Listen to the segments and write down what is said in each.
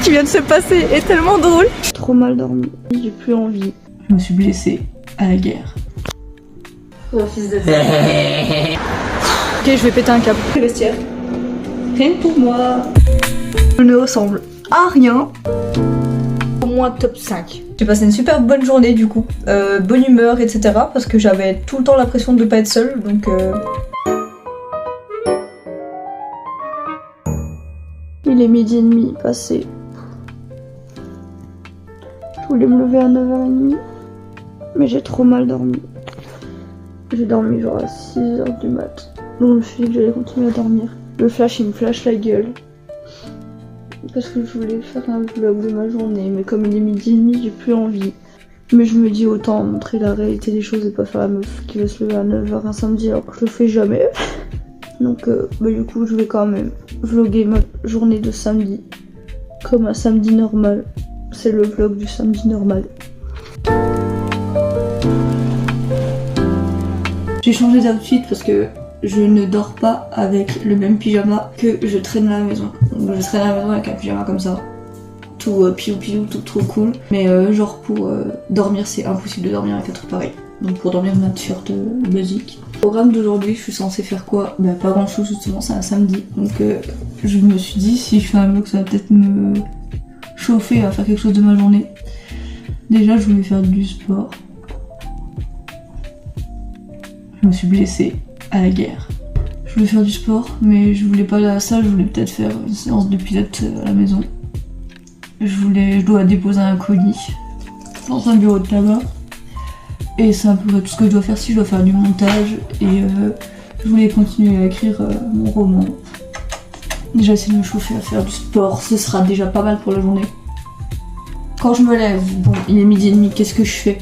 qui vient de se passer est tellement drôle. J'ai trop mal dormi, j'ai plus envie. Je me suis blessée à la guerre. Oh fils de... Ok, je vais péter un câble. Le vestiaire. Rien que pour moi. Je ne ressemble à rien. Au moins top 5. J'ai passé une super bonne journée du coup. Bonne humeur, etc. Parce que j'avais tout le temps l'impression de pas être seule. Donc il est 12h30 passé. Je voulais me lever à 9h30. Mais j'ai trop mal dormi. J'ai dormi genre à 6h du mat. Donc je me suis dit que j'allais continuer à dormir. Le flash, il me flash la gueule. Parce que je voulais faire un vlog de ma journée. Mais comme il est 12h30, j'ai plus envie. Mais je me dis autant montrer la réalité des choses et pas faire la meuf qui veut se lever à 9h un samedi alors que je le fais jamais. Donc du coup je vais quand même vlogger ma journée de samedi. Comme un samedi normal. C'est le vlog du samedi normal. J'ai changé d'outfit parce que je ne dors pas avec le même pyjama que je traîne à la maison. Donc je traîne à la maison avec un pyjama comme ça. Tout pilou, tout trop cool. Mais genre pour dormir, c'est impossible de dormir avec un truc pareil. Donc pour dormir, ma t-shirt basique. Le programme d'aujourd'hui, je suis censée faire quoi? Bah pas grand chose justement, c'est un samedi. Donc je me suis dit, si je fais un vlog, ça va peut-être me chauffer à faire quelque chose de ma journée. Déjà, je voulais faire du sport. Je me suis blessée à la guerre. Je voulais faire du sport, mais je voulais pas aller à la salle, je voulais peut-être faire une séance de pilates à la maison. Je dois déposer un colis dans un bureau de tabac. Et c'est à peu près tout ce que je dois faire si je dois faire du montage. Et je voulais continuer à écrire mon roman. Déjà essayer de me chauffer à faire du sport, ce sera déjà pas mal pour la journée. Quand je me lève, bon, il est 12h30, qu'est-ce que je fais?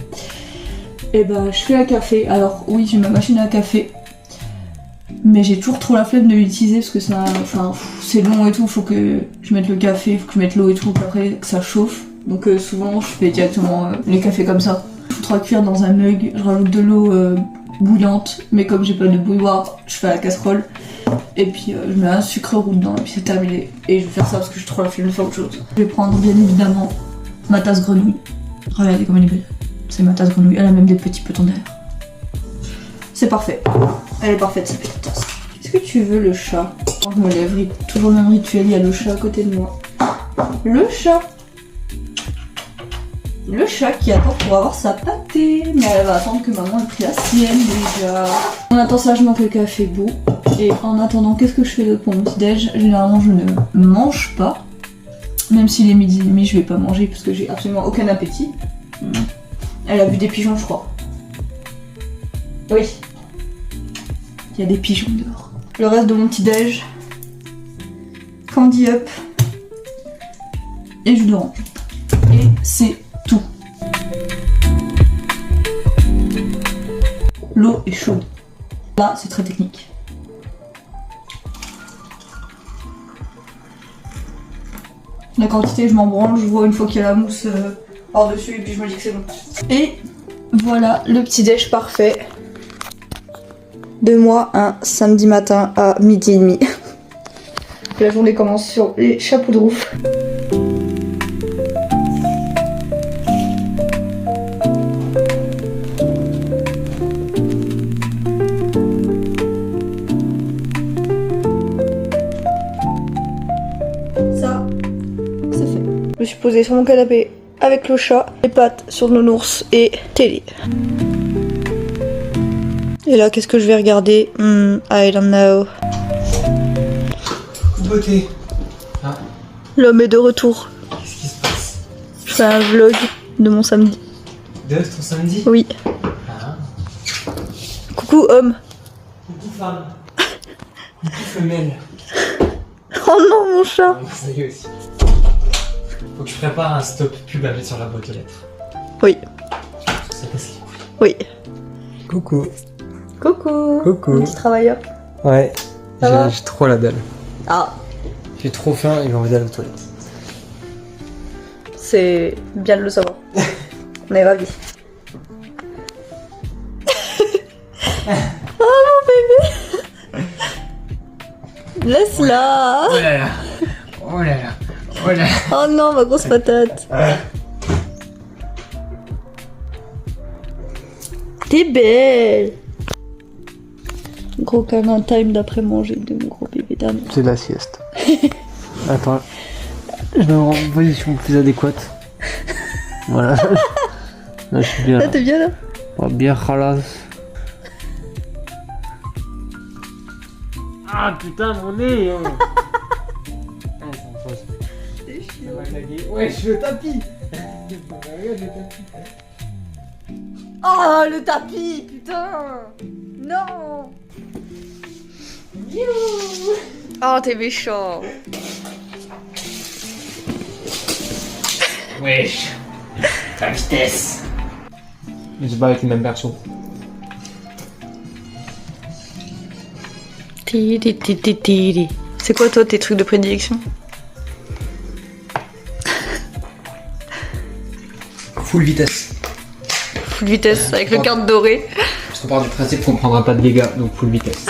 Et bah je fais un café. Alors oui, j'ai ma machine à café. Mais j'ai toujours trop la flemme de l'utiliser parce que ça, enfin, c'est long et tout, faut que je mette le café, faut que je mette l'eau et tout, puis après que ça chauffe. Donc souvent je fais directement les cafés comme ça. Je fous 3 cuillères dans un mug, je rajoute de l'eau bouillante, mais comme j'ai pas de bouilloire, je fais à la casserole. Et puis je mets un sucre roux dedans et puis c'est terminé. Et je vais faire ça parce que j'ai trop la flemme de faire autre chose. Je vais prendre bien évidemment ma tasse grenouille. Regardez comme elle est belle. C'est ma tasse grenouille, elle a même des petits petons d'air. C'est parfait. Elle est parfaite cette petite tasse. Est-ce que tu veux le chat? Quand je me lève, toujours le même rituel, il y a le chat à côté de moi. Le chat. Le chat qui attend pour avoir sa pâtée. Mais elle va attendre que maman ait pris la sienne déjà. On attend sagement que le café bout. Et en attendant, qu'est-ce que je fais d'autre pour mon petit déj? Généralement, je ne mange pas. Même s'il est 12h30, je vais pas manger parce que j'ai absolument aucun appétit. Elle a vu des pigeons, je crois. Oui. Il y a des pigeons dehors. Le reste de mon petit déj. Candy up. Et jus d'orange. Et c'est tout. L'eau est chaude. Là, c'est très technique. La quantité, je m'en branle, je vois une fois qu'il y a la mousse par-dessus et puis je me dis que c'est bon. Et voilà le petit déj parfait de moi un samedi matin à 12h30. La journée commence sur les chapeaux de roue. Ça, c'est fait. Je me suis posée sur mon canapé avec le chat, les pattes sur le nounours et télé. Et là, qu'est-ce que je vais regarder? I don't know. Beauté. Ah. L'homme est de retour. Qu'est-ce qui se passe? Je fais un vlog de mon samedi. De ton samedi? Oui. Ah. Coucou homme. Coucou femme. Coucou femelle. Oh non mon chat. Ah, ça y est aussi. Faut que je prépare un stop pub à mettre sur la boîte aux lettres. Oui. Ça passe les couilles. Oui. Coucou. Coucou. Coucou. Mon petit travailleur. Ouais. Ça va? J'ai trop la dalle. Ah. J'ai trop faim et j'ai envie d'aller aux toilettes. C'est bien de le savoir. On est ravis. Oh mon bébé. Laisse-la. Oh là là. Oh là là. Voilà. Oh non, ma grosse patate. T'es belle. Gros câlin time d'après manger de mon gros bébé d'âme. C'est la sieste. Attends. Je me rends en position plus adéquate. Voilà. Là, je suis bien. Là, t'es bien là? Oh, bien khalas. Ah putain, mon nez hein. Ah, c'est en fausse. C'est chiant. Ça va claquer. Ouais, je suis le tapis. Oh, le tapis, putain. Non. Oh, t'es méchant. Wesh. La vitesse. Mais c'est pas avec le même perso. C'est quoi toi tes trucs de prédilection? Full vitesse. Full vitesse avec le carte doré. Parce qu'on part du principe qu'on prendra pas de dégâts, donc full vitesse.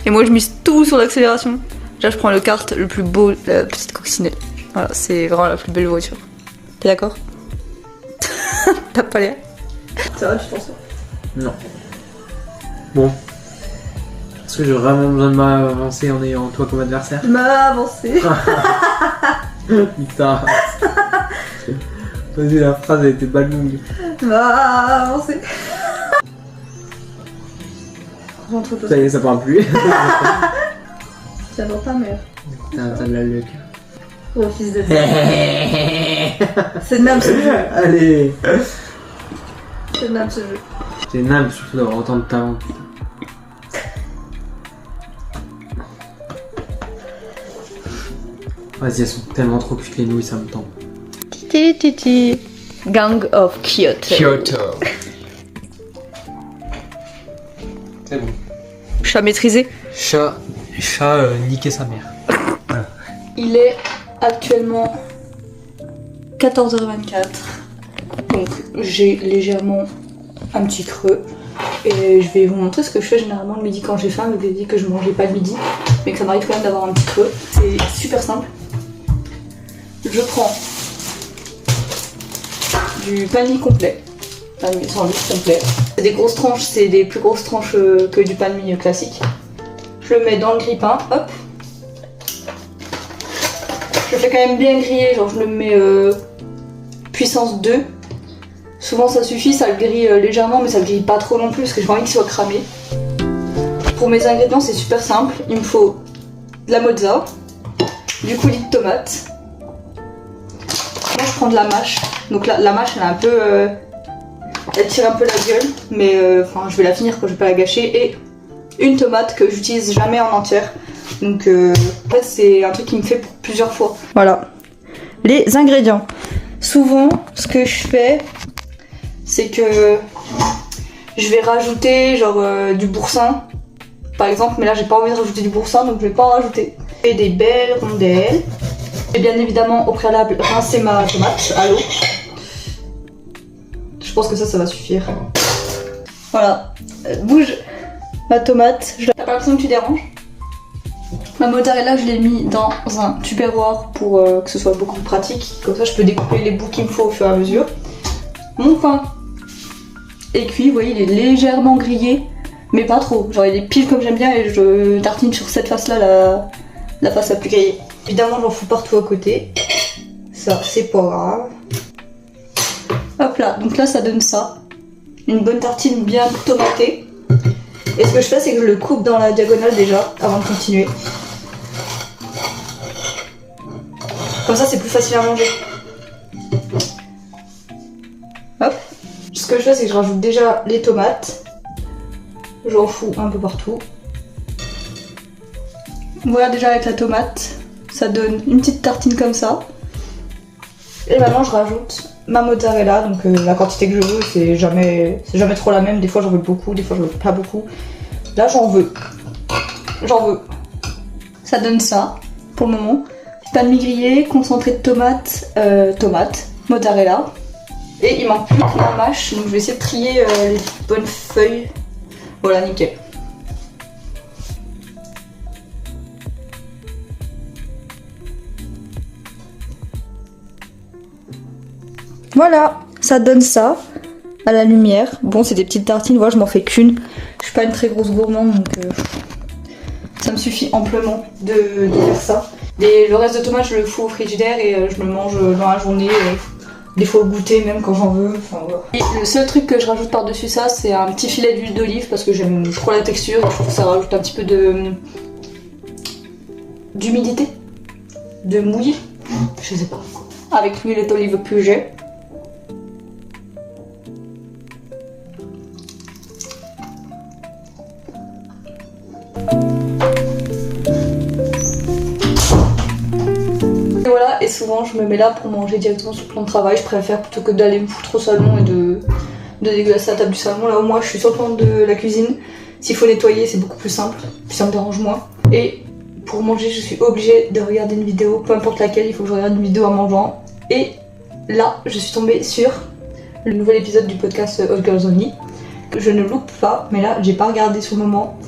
Et moi je mise tout sur l'accélération. Déjà je prends le kart le plus beau, la petite coccinelle. Voilà, c'est vraiment la plus belle voiture. T'es d'accord? T'as pas l'air? Ça va, tu t'en sors? Non. Bon. Est-ce que j'ai vraiment besoin de m'avancer en ayant toi comme adversaire? Tu m'as avancé. Putain. Vas-y, la phrase elle était balmouille. Tu m'as avancé. Ça y est, ça parle plus. J'adore ta mère. T'as de la luck. Oh, fils de C'est Nam ce jeu. Allez. C'est Nam ce jeu. C'est Nam surtout d'avoir autant de talent. Vas-y, elles sont tellement trop cuites les nouilles, ça me tente. Titi. Gang of Kyoto. Kyoto. C'est bon. Chat maîtrisé. Chat niquer sa mère. Il est actuellement 14h24. Donc j'ai légèrement un petit creux. Et je vais vous montrer ce que je fais généralement le midi quand j'ai faim. Je vous ai dit que je mangeais pas le midi, mais que ça m'arrive quand même d'avoir un petit creux. C'est super simple. Je prends du pain de mie complet. Pain de mie sandwich complet. C'est des grosses tranches, c'est des plus grosses tranches que du pain de mie classique. Je le mets dans le grille-pain, hop. Je le fais quand même bien griller, genre je le mets puissance 2. Souvent ça suffit, ça le grille légèrement, mais ça le grille pas trop non plus parce que j'ai pas envie qu'il soit cramé. Pour mes ingrédients, c'est super simple. Il me faut de la mozza, du coulis de tomate. Moi je prends de la mâche. Donc la mâche elle est un peu... elle tire un peu la gueule, mais enfin je vais la finir quand je vais pas la gâcher. Et une tomate que j'utilise jamais en entière. Donc en fait c'est un truc qui me fait pour plusieurs fois. Voilà. Les ingrédients. Souvent ce que je fais, c'est que je vais rajouter genre du boursin par exemple, mais là j'ai pas envie de rajouter du boursin donc je vais pas en rajouter. Et des belles rondelles. Et bien évidemment au préalable rincer ma tomate à l'eau. Je pense que ça va suffire. Voilà. Bouge ma tomate. T'as pas l'impression que tu déranges? Ma mozzarella, je l'ai mis dans un tupperware pour que ce soit beaucoup plus pratique. Comme ça, je peux découper les bouts qu'il me faut au fur et à mesure. Mon pain est cuit, vous voyez, il est légèrement grillé, mais pas trop. Genre, il est pile comme j'aime bien et je tartine sur cette face-là la face la plus grillée. Évidemment, j'en fous partout à côté. Ça, c'est pas grave. Hop là, donc là, ça donne ça. Une bonne tartine bien tomatée. Et ce que je fais, c'est que je le coupe dans la diagonale déjà, avant de continuer. Comme ça, c'est plus facile à manger. Hop. Ce que je fais, c'est que je rajoute déjà les tomates. J'en fous un peu partout. Voilà, déjà avec la tomate, ça donne une petite tartine comme ça. Et maintenant, je rajoute ma mozzarella, donc la quantité que je veux, c'est jamais trop la même. Des fois, j'en veux beaucoup, des fois, j'en veux pas beaucoup. Là, j'en veux. Ça donne ça, pour le moment. Pain de mie grillé, concentré de tomate, mozzarella. Et il manque plus que la mâche, donc je vais essayer de trier les bonnes feuilles. Voilà, nickel. Voilà, ça donne ça à la lumière. Bon, c'est des petites tartines, moi je m'en fais qu'une. Je suis pas une très grosse gourmande, donc ça me suffit amplement de faire ça. Et le reste de tomates, je le fous au frigidaire et je me mange dans la journée. Des fois au goûter, même quand j'en veux. Enfin, voilà. Et le seul truc que je rajoute par-dessus ça, c'est un petit filet d'huile d'olive parce que j'aime trop la texture et je trouve que ça rajoute un petit peu d'humidité, de mouillé, je sais pas. Avec l'huile d'olive que j'ai. Et voilà, et souvent je me mets là pour manger directement sur le plan de travail. Je préfère plutôt que d'aller me foutre au salon et de dégueulasser la table du salon. Là au moins je suis sur le plan de la cuisine. S'il faut nettoyer, c'est beaucoup plus simple, puis ça me dérange moins. Et pour manger, je suis obligée de regarder une vidéo, peu importe laquelle, il faut que je regarde une vidéo en mangeant. Et là, je suis tombée sur le nouvel épisode du podcast Hot Girls Only. Je ne loupe pas, mais là, j'ai pas regardé sur le moment.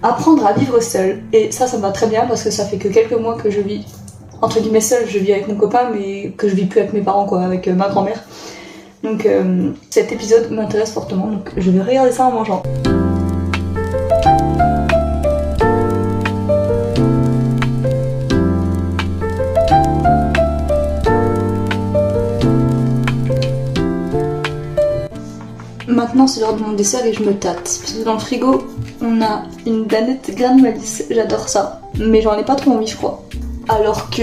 Apprendre à vivre seule. Et ça me va très bien parce que ça fait que quelques mois que je vis, entre guillemets seule, je vis avec mon copain, mais que je vis plus avec mes parents, quoi, avec ma grand-mère. Donc cet épisode m'intéresse fortement, donc je vais regarder ça en mangeant. Maintenant c'est l'heure de mon dessert et je me tâte. Parce que dans le frigo, on a une danette graine malice, j'adore ça. Mais j'en ai pas trop envie je crois. Alors que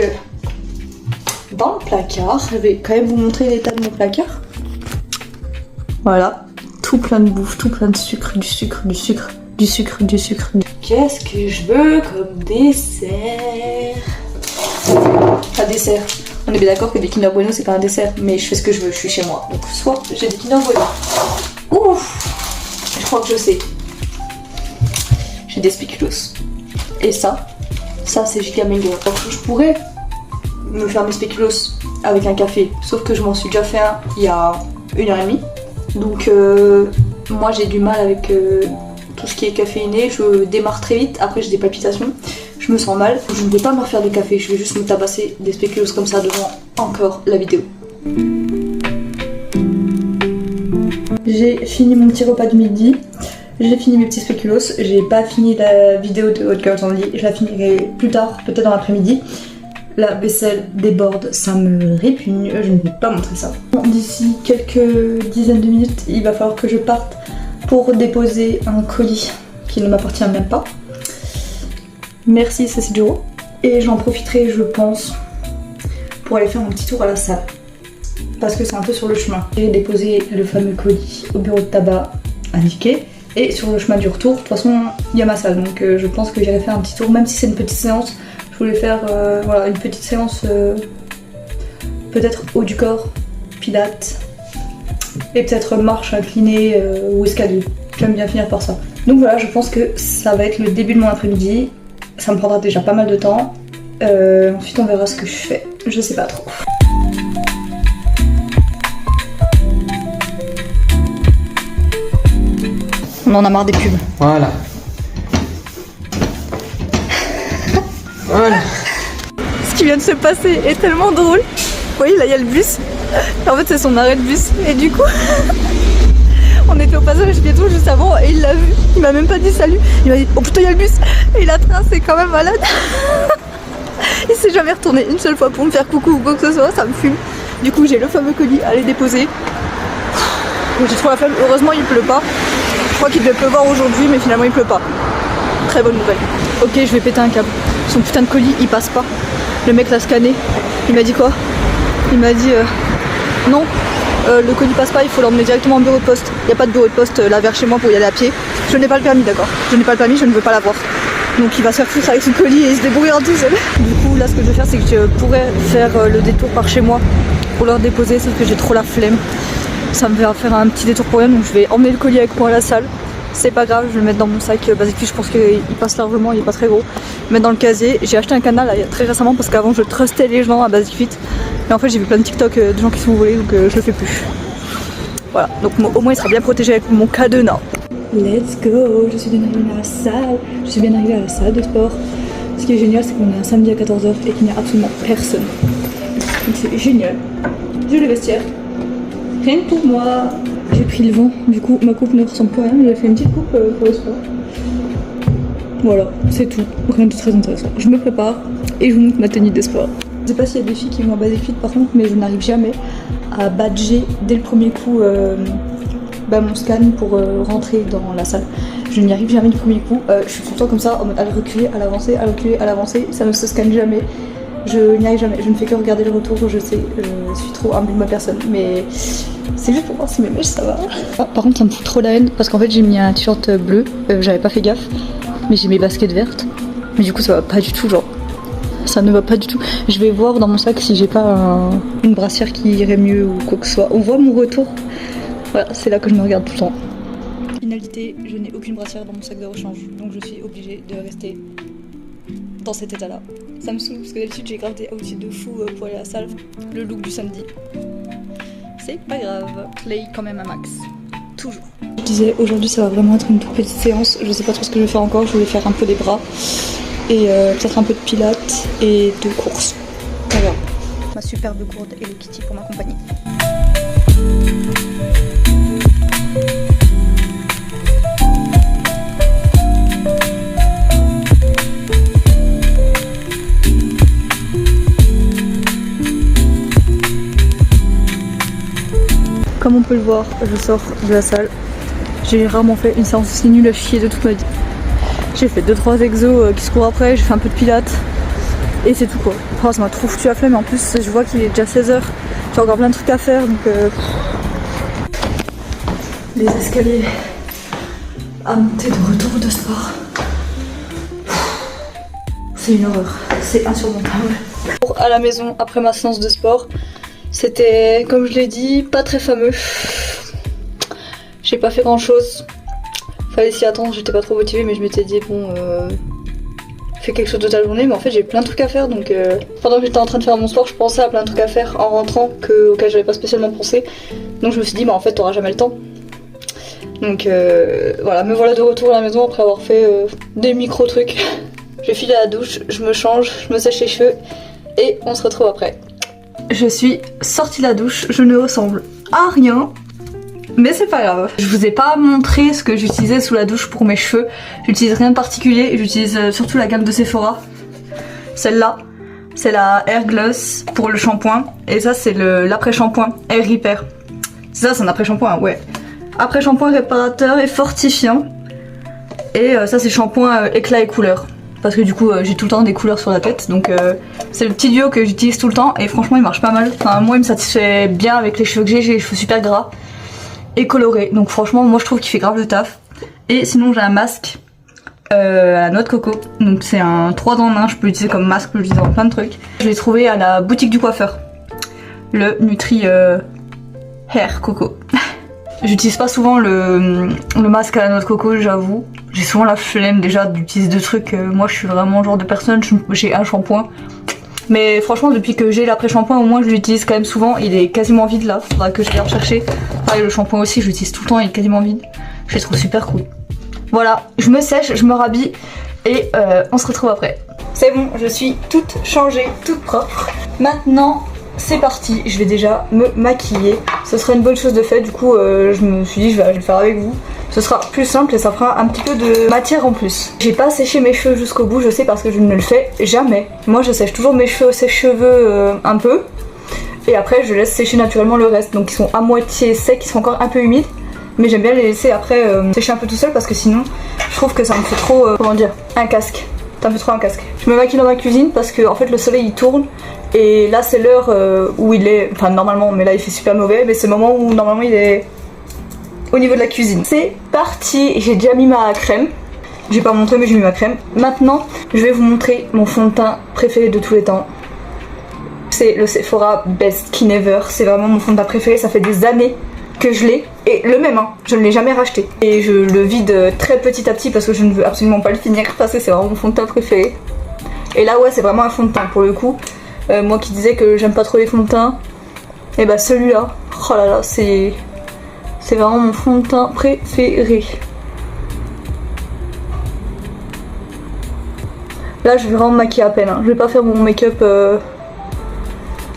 dans le placard, je vais quand même vous montrer l'état de mon placard. Voilà, tout plein de bouffe, tout plein de sucre, du sucre, du sucre, du sucre, du sucre. Qu'est-ce que je veux comme dessert? Pas dessert. On est bien d'accord que des Kinder Bueno c'est pas un dessert, mais je fais ce que je veux, je suis chez moi. Donc soit j'ai des Kinder Bueno. Ouf! Je crois que je sais. J'ai des spéculoos. Et ça c'est giga mango. Alors je pourrais me faire mes spéculoos avec un café, sauf que je m'en suis déjà fait un il y a 1h30. Donc moi j'ai du mal avec tout ce qui est caféiné, je démarre très vite, après j'ai des palpitations, je me sens mal. Je ne vais pas me refaire de café, je vais juste me tabasser des spéculoos comme ça devant encore la vidéo. J'ai fini mon petit repas de midi, j'ai fini mes petits spéculoos, j'ai pas fini la vidéo de Hot Girls Only, je la finirai plus tard, peut-être dans l'après-midi. La vaisselle déborde, ça me répugne, je ne vais pas montrer ça. D'ici quelques dizaines de minutes, il va falloir que je parte pour déposer un colis qui ne m'appartient même pas. Merci Cécile Duro. Et j'en profiterai, je pense, pour aller faire un petit tour à la salle. Parce que c'est un peu sur le chemin. J'ai déposé le fameux colis au bureau de tabac indiqué. Et sur le chemin du retour, de toute façon, il y a ma salle. Donc je pense que j'irai faire un petit tour, même si c'est une petite séance. Je voulais faire voilà, une petite séance peut-être haut du corps, pilates et peut-être marche inclinée ou escalier. J'aime bien finir par ça. Donc voilà, je pense que ça va être le début de mon après-midi. Ça me prendra déjà pas mal de temps. Ensuite on verra ce que je fais. Je sais pas trop. On en a marre des pubs. Voilà. Voilà. Ce qui vient de se passer est tellement drôle. Vous voyez, là il y a le bus. En fait c'est son arrêt de bus. Et du coup, on était au passage piéton juste avant et il l'a vu. Il m'a même pas dit salut. Il m'a dit oh putain il y a le bus. Et la train c'est quand même malade. Il s'est jamais retourné une seule fois pour me faire coucou ou quoi que ce soit. Ça me fume. Du coup j'ai le fameux colis à aller déposer. J'ai trop la flemme. Heureusement il pleut pas. Je crois qu'il devait pleuvoir aujourd'hui mais finalement il pleut pas. Très bonne nouvelle. Ok, je vais péter un câble. Son putain de colis il passe pas. Le mec l'a scanné. Il m'a dit quoi? Il m'a dit non, le colis passe pas, il faut l'emmener directement en bureau de poste. Il n'y a pas de bureau de poste là vers chez moi pour y aller à pied. Je n'ai pas le permis, d'accord. Je n'ai pas le permis, je ne veux pas l'avoir. Donc il va se faire foutre avec son colis et il se débrouillera tout seul. Du coup là ce que je vais faire c'est que je pourrais faire le détour par chez moi pour leur déposer, sauf que j'ai trop la flemme. Ça me va faire un petit détour pour rien, donc je vais emmener le colis avec moi à la salle. C'est pas grave, je vais le mettre dans mon sac Basic Fit, je pense qu'il passe largement, il est pas très gros. Mettre dans le casier. J'ai acheté un canal là, très récemment parce qu'avant je trustais les gens à Basic Fit. Mais en fait j'ai vu plein de TikTok de gens qui se font voler donc je le fais plus. Voilà, donc au moins il sera bien protégé avec mon cadenas. Let's go, je suis bien arrivée à la salle. Je suis bien arrivée à la salle de sport. Ce qui est génial c'est qu'on est un samedi à 14h et qu'il n'y a absolument personne. Donc c'est génial. J'ai le vestiaire. Rien que pour moi, j'ai pris le vent, du coup ma coupe ne ressemble plus à rien, j'ai fait une petite coupe pour le sport. Voilà, c'est tout, rien de très intéressant. Je me prépare et je vous montre ma tenue de sport. Je sais pas s'il y a des filles qui vont à Basic Fit par contre, mais je n'arrive jamais à badger dès le premier coup mon scan pour rentrer dans la salle. Je n'y arrive jamais du premier coup, je suis tout le temps comme ça en mode à reculer, à l'avancer, à reculer, à l'avancer, ça ne se scanne jamais. Je n'y arrive jamais, je ne fais que regarder le retour, je sais, je suis trop humble de ma personne, mais c'est juste pour voir si mes mèches ça va. Ah, par contre ça me fout trop la haine parce qu'en fait j'ai mis un t-shirt bleu, j'avais pas fait gaffe, mais j'ai mes baskets vertes, mais du coup ça va pas du tout, genre ça ne va pas du tout. Je vais voir dans mon sac si j'ai pas une brassière qui irait mieux ou quoi que ce soit. On voit mon retour, voilà, c'est là que je me regarde tout le temps. Finalité, je n'ai aucune brassière dans mon sac de rechange, donc je suis obligée de rester dans cet état là. Ça me saoule parce que d'habitude j'ai grave des outfits de fou pour aller à la salle. Le look du samedi. C'est pas grave. Play quand même un max. Toujours. Je disais aujourd'hui ça va vraiment être une toute petite séance. Je sais pas trop ce que je vais faire encore. Je voulais faire un peu des bras. Et peut-être un peu de pilates et de course. Voilà. Ma superbe gourde et le kitty pour m'accompagner. Comme on peut le voir, je sors de la salle. J'ai rarement fait une séance aussi nulle à chier de toute ma vie. J'ai fait 2-3 exos qui se courent après, j'ai fait un peu de pilates. Et c'est tout quoi. Oh, ça m'a trop foutu la flemme. En plus, je vois qu'il est déjà 16h. J'ai encore plein de trucs à faire donc. Les escaliers à monter de retour de sport. C'est une horreur. C'est insurmontable. À la maison, après ma séance de sport. C'était, comme je l'ai dit, pas très fameux. J'ai pas fait grand chose. Fallait s'y attendre, j'étais pas trop motivée, mais je m'étais dit, bon, fais quelque chose de ta journée. Mais en fait, j'ai plein de trucs à faire. Donc, pendant que j'étais en train de faire mon sport, je pensais à plein de trucs à faire en rentrant auxquels j'avais pas spécialement pensé. Donc, je me suis dit, bah en fait, t'auras jamais le temps. Donc, voilà, me voilà de retour à la maison après avoir fait des micro-trucs. Je file à la douche, je me change, je me sèche les cheveux et on se retrouve après. Je suis sortie de la douche, je ne ressemble à rien, mais c'est pas grave. Je vous ai pas montré ce que j'utilisais sous la douche pour mes cheveux. J'utilise rien de particulier, j'utilise surtout la gamme de Sephora. Celle-là, c'est la Air Gloss pour le shampoing. Et ça, c'est l'après-shampoing Air Repair. Ça, c'est un après-shampoing, ouais. Après-shampoing réparateur et fortifiant. Et ça, c'est shampoing éclat et couleur. Parce que du coup j'ai tout le temps des couleurs sur la tête, donc c'est le petit duo que j'utilise tout le temps et franchement il marche pas mal. Enfin moi il me satisfait bien avec les cheveux que j'ai les cheveux super gras et colorés, donc franchement moi je trouve qu'il fait grave le taf. Et sinon j'ai un masque à la noix de coco, donc c'est un 3 dans 1, je peux l'utiliser comme masque, je peux l'utiliser dans plein de trucs. Je l'ai trouvé à la boutique du coiffeur, le Nutri Hair Coco. J'utilise pas souvent le masque à la noix de coco, j'avoue. J'ai souvent la flemme déjà d'utiliser deux trucs. Moi je suis vraiment le genre de personne, j'ai un shampoing. Mais franchement depuis que j'ai l'après-shampoing au moins je l'utilise quand même souvent. Il est quasiment vide là, faudra que je l'aille rechercher. Pareil le shampoing aussi je l'utilise tout le temps, il est quasiment vide. Je les trouve super cool. Voilà, je me sèche, je me rhabille et on se retrouve après. C'est bon, je suis toute changée, toute propre. Maintenant c'est parti, je vais déjà me maquiller. Ce sera une bonne chose de fait, du coup je me suis dit je vais le faire avec vous. Ce sera plus simple et ça fera un petit peu de matière en plus. J'ai pas séché mes cheveux jusqu'au bout, je sais parce que je ne le fais jamais. Moi je sèche toujours mes cheveux au sèche-cheveux un peu. Et après je laisse sécher naturellement le reste. Donc ils sont à moitié secs, ils sont encore un peu humides. Mais j'aime bien les laisser après sécher un peu tout seul parce que sinon je trouve que ça me fait trop, comment dire, un casque. C'est un peu trop un casque. Je me maquille dans ma cuisine parce que en fait le soleil il tourne. Et là c'est l'heure où il est, enfin normalement, mais là il fait super mauvais. Mais c'est le moment où normalement il est au niveau de la cuisine. C'est parti, j'ai déjà mis ma crème. J'ai pas montré mais j'ai mis ma crème. Maintenant je vais vous montrer mon fond de teint préféré de tous les temps. C'est le Sephora Best Skin Ever. C'est vraiment mon fond de teint préféré, ça fait des années que je l'ai. Et le même, hein, je ne l'ai jamais racheté. Et je le vide très petit à petit parce que je ne veux absolument pas le finir parce que c'est vraiment mon fond de teint préféré. Et là ouais c'est vraiment un fond de teint pour le coup. Moi qui disais que j'aime pas trop les fonds de teint, et bah celui-là, oh là là, c'est vraiment mon fond de teint préféré. Là je vais vraiment me maquiller à peine, hein. Je vais pas faire mon make-up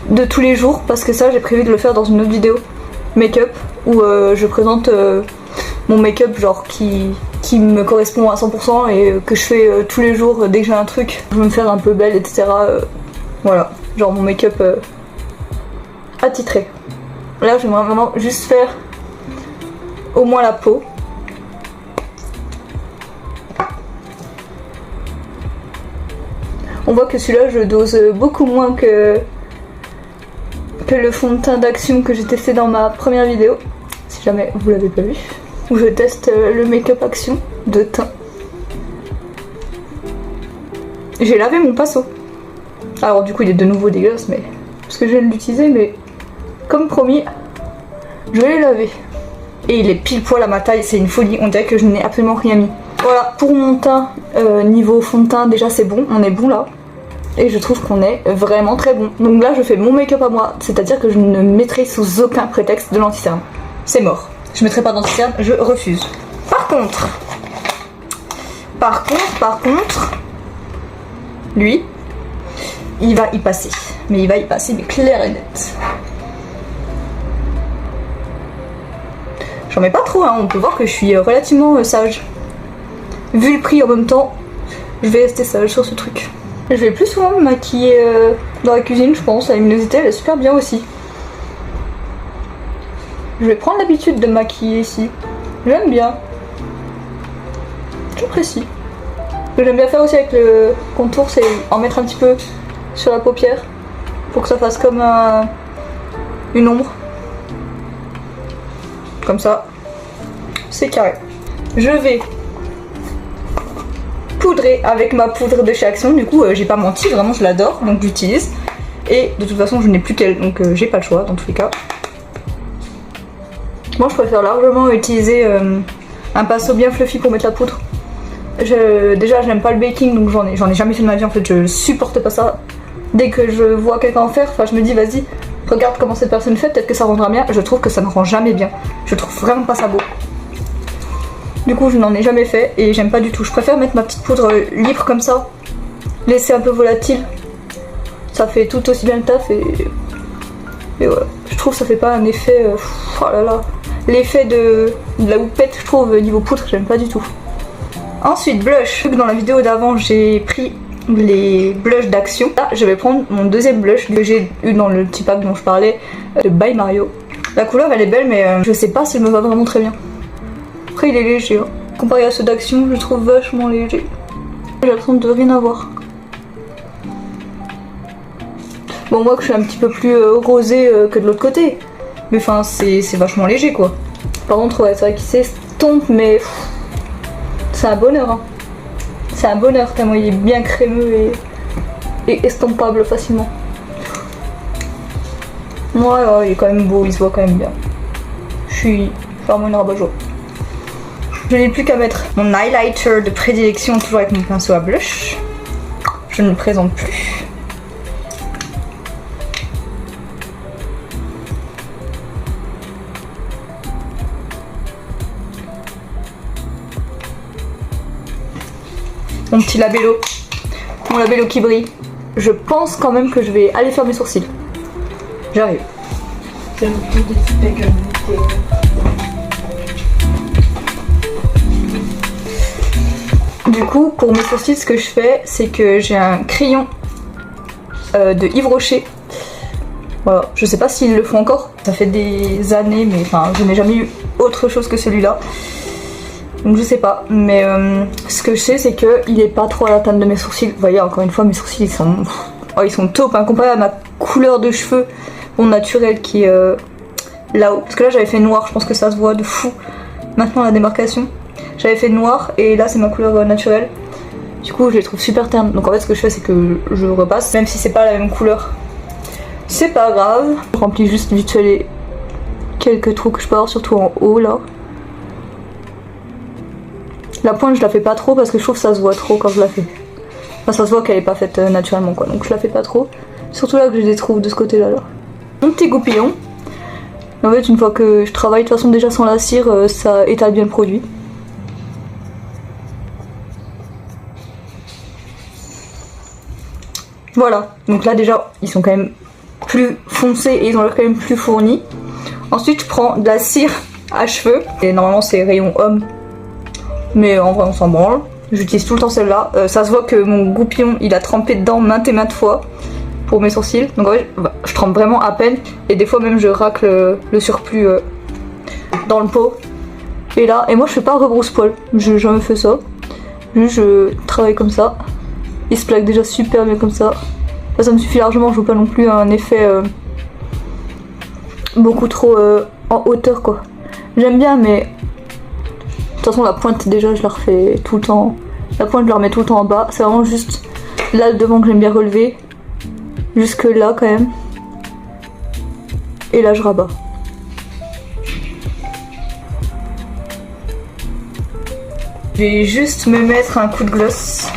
de tous les jours parce que ça j'ai prévu de le faire dans une autre vidéo. make-up où je présente mon make-up genre qui me correspond à 100% et que je fais tous les jours dès que j'ai un truc. Je veux me faire un peu belle, etc. Voilà, genre mon make-up attitré. Là j'aimerais vraiment juste faire au moins la peau. On voit que celui-là je dose beaucoup moins que le fond de teint d'Action que j'ai testé dans ma première vidéo, si jamais vous l'avez pas vu, où je teste le make-up Action de teint. J'ai lavé mon pinceau. Alors du coup il est de nouveau dégueulasse, mais parce que je viens de l'utiliser, mais comme promis, je vais le laver. Et il est pile poil à ma taille, c'est une folie, on dirait que je n'ai absolument rien mis. Voilà, pour mon teint, niveau fond de teint, déjà c'est bon, on est bon là. Et je trouve qu'on est vraiment très bon. Donc là je fais mon make-up à moi, c'est-à-dire que je ne mettrai sous aucun prétexte de l'anti-cerne. C'est mort. Je mettrai pas d'anti-cerne, je refuse. Par contre, lui, il va y passer. Mais il va y passer, mais clair et net. J'en mets pas trop, hein. On peut voir que je suis relativement sage. Vu le prix en même temps, je vais rester sage sur ce truc. Je vais plus souvent me maquiller dans la cuisine, je pense. La luminosité, elle est super bien aussi. Je vais prendre l'habitude de me maquiller ici. J'aime bien. J'apprécie. Ce que j'aime bien faire aussi avec le contour, c'est en mettre un petit peu sur la paupière pour que ça fasse comme une ombre. Comme ça. C'est carré. Je vais poudrer avec ma poudre de chez Action. Du coup j'ai pas menti, vraiment je l'adore, donc j'utilise. Et de toute façon je n'ai plus qu'elle, donc j'ai pas le choix dans tous les cas. Moi je préfère largement utiliser un pinceau bien fluffy pour mettre la poudre. Déjà j'aime pas le baking, donc j'en ai jamais fait de ma vie en fait, je supporte pas ça. Dès que je vois quelqu'un en faire, je me dis vas-y, regarde comment cette personne fait, peut-être que ça rendra bien. Je trouve que ça ne rend jamais bien, je trouve vraiment pas ça beau. Du coup je n'en ai jamais fait et j'aime pas du tout. Je préfère mettre ma petite poudre libre comme ça, laisser un peu volatile. Ça fait tout aussi bien le taf et voilà. Je trouve que ça fait pas un effet... oh là là. L'effet de la houppette, je trouve, niveau poudre, j'aime pas du tout. Ensuite, blush. Dans la vidéo d'avant, j'ai pris les blushs d'Action. Là, je vais prendre mon deuxième blush que j'ai eu dans le petit pack dont je parlais, de By Mario. La couleur, elle est belle, mais je sais pas si elle me va vraiment très bien. Après, il est léger. Hein. Comparé à ceux d'Action, je le trouve vachement léger. J'ai l'impression de rien avoir. Bon, moi, que je suis un petit peu plus rosée que de l'autre côté. Mais enfin, c'est vachement léger, quoi. Par contre, ouais, c'est vrai qu'il s'estompe, mais... c'est un bonheur, hein. C'est un bonheur, tellement il est bien crémeux et estompable facilement. Ouais, il est quand même beau, il se voit quand même bien. Je suis vraiment une rabat-joie. Je n'ai plus qu'à mettre mon highlighter de prédilection, toujours avec mon pinceau à blush. Je ne le présente plus. Mon petit labello. Mon labello qui brille. Je pense quand même que je vais aller faire mes sourcils. J'arrive. Du coup, pour mes sourcils, ce que je fais, c'est que j'ai un crayon de Yves Rocher. Voilà, je sais pas s'ils le font encore. Ça fait des années, mais enfin, je n'ai jamais eu autre chose que celui-là. Donc je sais pas, mais ce que je sais c'est qu'il est pas trop à la teinte de mes sourcils. Vous voyez, encore une fois, mes sourcils ils sont top, hein, comparé à ma couleur de cheveux, mon naturel qui est là-haut. Parce que là j'avais fait noir, je pense que ça se voit de fou. Maintenant la démarcation, j'avais fait noir et là c'est ma couleur naturelle. Du coup je les trouve super ternes. Donc en fait ce que je fais c'est que je repasse, même si c'est pas la même couleur. C'est pas grave. Je remplis juste vite fait les quelques trous que je peux avoir, surtout en haut là. La pointe je la fais pas trop parce que je trouve que ça se voit trop quand je la fais. Enfin ça se voit qu'elle est pas faite naturellement quoi, donc je la fais pas trop. Surtout là que je les trouve de ce côté là. Mon petit goupillon. En fait une fois que je travaille de toute façon déjà sans la cire, ça étale bien le produit. Voilà, donc là déjà ils sont quand même plus foncés et ils ont l'air quand même plus fournis. Ensuite je prends de la cire à cheveux, et normalement c'est rayon homme, mais en vrai on s'en branle. J'utilise tout le temps celle-là. Ça se voit que mon goupillon il a trempé dedans maintes et maintes fois pour mes sourcils. Donc en vrai je trempe vraiment à peine, et des fois même je racle le surplus dans le pot. Et là, et moi je fais pas rebrousse-poil, j'ai jamais fait ça. Juste je travaille comme ça. Il se plaque déjà super bien comme ça. Ça me suffit largement, je veux pas non plus un effet beaucoup trop en hauteur quoi. J'aime bien, mais de toute façon la pointe déjà je la refais tout le temps. La pointe je la remets tout le temps en bas. C'est vraiment juste là le devant que j'aime bien relever. Jusque là quand même. Et là je rabats. Je vais juste me mettre un coup de gloss.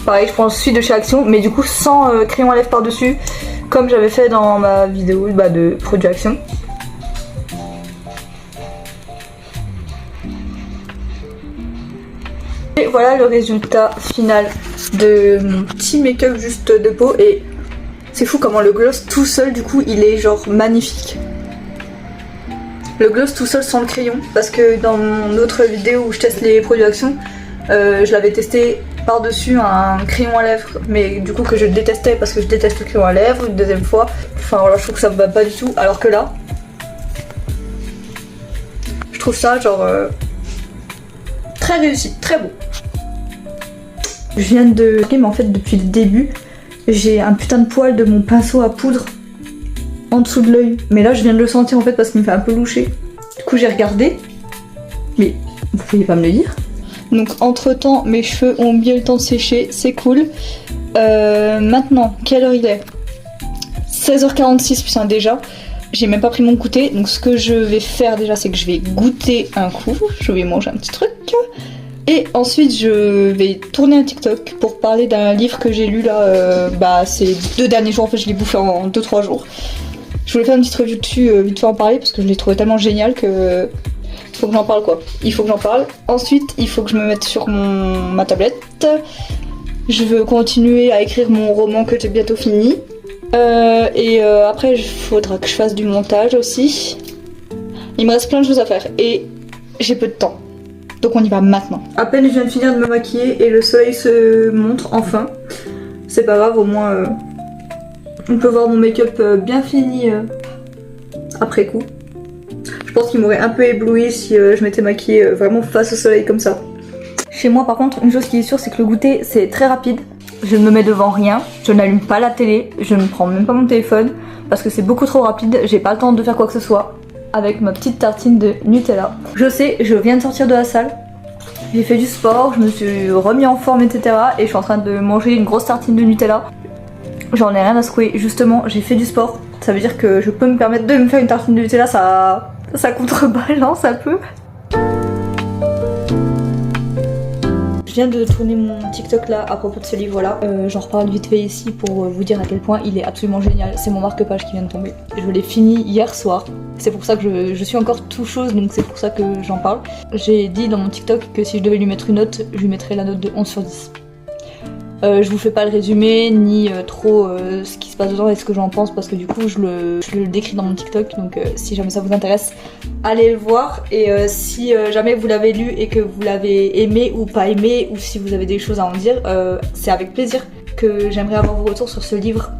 Pareil, je prends celui de chez Action, mais du coup sans crayon à lèvres par-dessus, comme j'avais fait dans ma vidéo de produit Action. Et voilà le résultat final de mon petit make-up juste de peau. Et c'est fou comment le gloss tout seul, du coup, il est genre magnifique. Le gloss tout seul sans le crayon, parce que dans mon autre vidéo où je teste les produits Action, je l'avais testé par-dessus un crayon à lèvres, mais du coup que je détestais parce que je déteste le crayon à lèvres une deuxième fois. Enfin voilà, je trouve que ça me va pas du tout, alors que là, je trouve ça genre très réussi, très beau. Je viens de... mais en fait depuis le début, j'ai un putain de poil de mon pinceau à poudre en dessous de l'œil, mais là je viens de le sentir en fait parce qu'il me fait un peu loucher. Du coup j'ai regardé, mais vous pouvez pas me le dire. Donc entre temps mes cheveux ont bien le temps de sécher, c'est cool. Maintenant, quelle heure il est? 16h46 putain déjà. J'ai même pas pris mon goûter, donc ce que je vais faire déjà c'est que je vais goûter un coup, je vais manger un petit truc. Et ensuite je vais tourner un TikTok pour parler d'un livre que j'ai lu là, ces 2 derniers jours, en fait je l'ai bouffé en 2-3 jours. Je voulais faire une petite review dessus, vite fait en parler, parce que je l'ai trouvé tellement génial que... faut que j'en parle quoi. Il faut que j'en parle. Ensuite, il faut que je me mette sur ma tablette. Je veux continuer à écrire mon roman que j'ai bientôt fini. Après, il faudra que je fasse du montage aussi. Il me reste plein de choses à faire et j'ai peu de temps. Donc on y va maintenant. À peine je viens de finir de me maquiller et le soleil se montre enfin. C'est pas grave, au moins on peut voir mon make-up bien fini après coup. Je pense qu'il m'aurait un peu ébloui si je m'étais maquillée vraiment face au soleil comme ça. Chez moi par contre, une chose qui est sûre, c'est que le goûter c'est très rapide. Je ne me mets devant rien, je n'allume pas la télé, je ne prends même pas mon téléphone parce que c'est beaucoup trop rapide, j'ai pas le temps de faire quoi que ce soit avec ma petite tartine de Nutella. Je sais, je viens de sortir de la salle, j'ai fait du sport, je me suis remis en forme etc. Et je suis en train de manger une grosse tartine de Nutella. J'en ai rien à secouer, justement j'ai fait du sport, ça veut dire que je peux me permettre de me faire une tartine de Nutella, ça contrebalance un peu. Je viens de tourner mon TikTok là à propos de ce livre là. J'en reparle vite fait ici pour vous dire à quel point il est absolument génial. C'est mon marque-page qui vient de tomber. Je l'ai fini hier soir. C'est pour ça que je suis encore tout chose, donc c'est pour ça que j'en parle. J'ai dit dans mon TikTok que si je devais lui mettre une note, je lui mettrais la note de 11 sur 10. Je vous fais pas le résumé ni trop ce qui se passe dedans et ce que j'en pense parce que du coup je le décris dans mon TikTok, donc si jamais ça vous intéresse allez le voir. Et si jamais vous l'avez lu et que vous l'avez aimé ou pas aimé, ou si vous avez des choses à en dire, c'est avec plaisir que j'aimerais avoir vos retours sur ce livre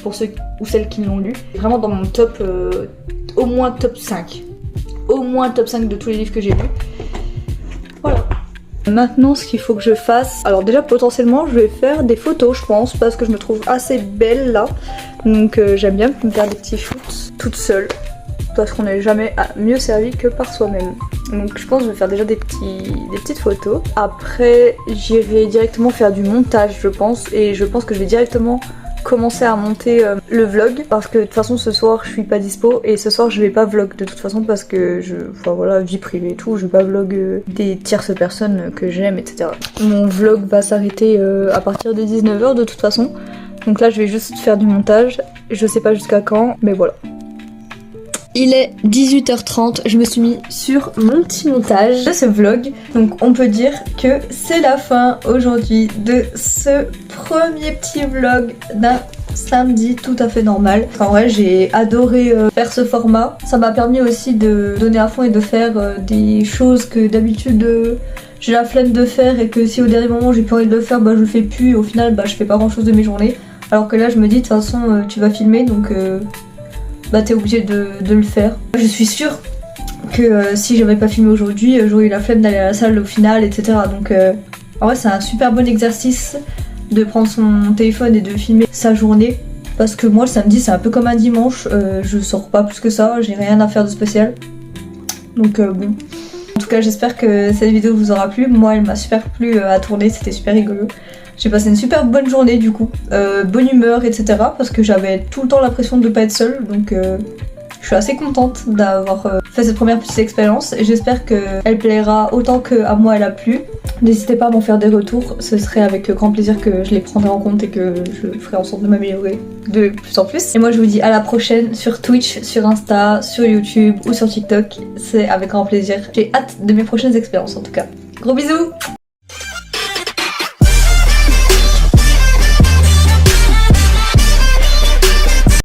pour ceux ou celles qui l'ont lu. Vraiment dans mon top, au moins top 5. Au moins top 5 de tous les livres que j'ai lus. Voilà. Maintenant ce qu'il faut que je fasse, alors déjà potentiellement je vais faire des photos je pense parce que je me trouve assez belle là, donc j'aime bien me faire des petits shoots toute seule parce qu'on n'est jamais mieux servi que par soi-même. Donc je pense que je vais faire déjà des petites photos. Après j'irai directement faire du montage je pense, et je pense que je vais directement commencer à monter le vlog parce que de toute façon ce soir je suis pas dispo et ce soir je vais pas vlog de toute façon parce que enfin voilà, vie privée et tout, je vais pas vlog des tierces personnes que j'aime etc. Mon vlog va s'arrêter à partir de 19h de toute façon, donc là je vais juste faire du montage, je sais pas jusqu'à quand mais voilà. Il est 18h30, je me suis mis sur mon petit montage de ce vlog. Donc on peut dire que c'est la fin aujourd'hui de ce premier petit vlog d'un samedi tout à fait normal. En vrai j'ai adoré faire ce format. Ça m'a permis aussi de donner à fond et de faire des choses que d'habitude j'ai la flemme de faire, et que si au dernier moment j'ai plus envie de le faire, bah je le fais plus et au final bah je fais pas grand chose de mes journées. Alors que là je me dis de toute façon tu vas filmer donc bah t'es obligé de le faire. Je suis sûre que si j'avais pas filmé aujourd'hui, j'aurais eu la flemme d'aller à la salle au final, etc. Donc en vrai c'est un super bon exercice de prendre son téléphone et de filmer sa journée. Parce que moi le samedi c'est un peu comme un dimanche, je sors pas plus que ça, j'ai rien à faire de spécial. Donc bon. En tout cas j'espère que cette vidéo vous aura plu. Moi elle m'a super plu à tourner, c'était super rigolo. J'ai passé une super bonne journée du coup, bonne humeur etc. Parce que j'avais tout le temps l'impression de pas être seule, donc je suis assez contente d'avoir fait cette première petite expérience et j'espère qu'elle plaira autant qu'à moi elle a plu. N'hésitez pas à m'en faire des retours, ce serait avec grand plaisir que je les prendrai en compte et que je ferai en sorte de m'améliorer de plus en plus. Et moi je vous dis à la prochaine sur Twitch, sur Insta, sur YouTube ou sur TikTok, c'est avec grand plaisir. J'ai hâte de mes prochaines expériences en tout cas. Gros bisous!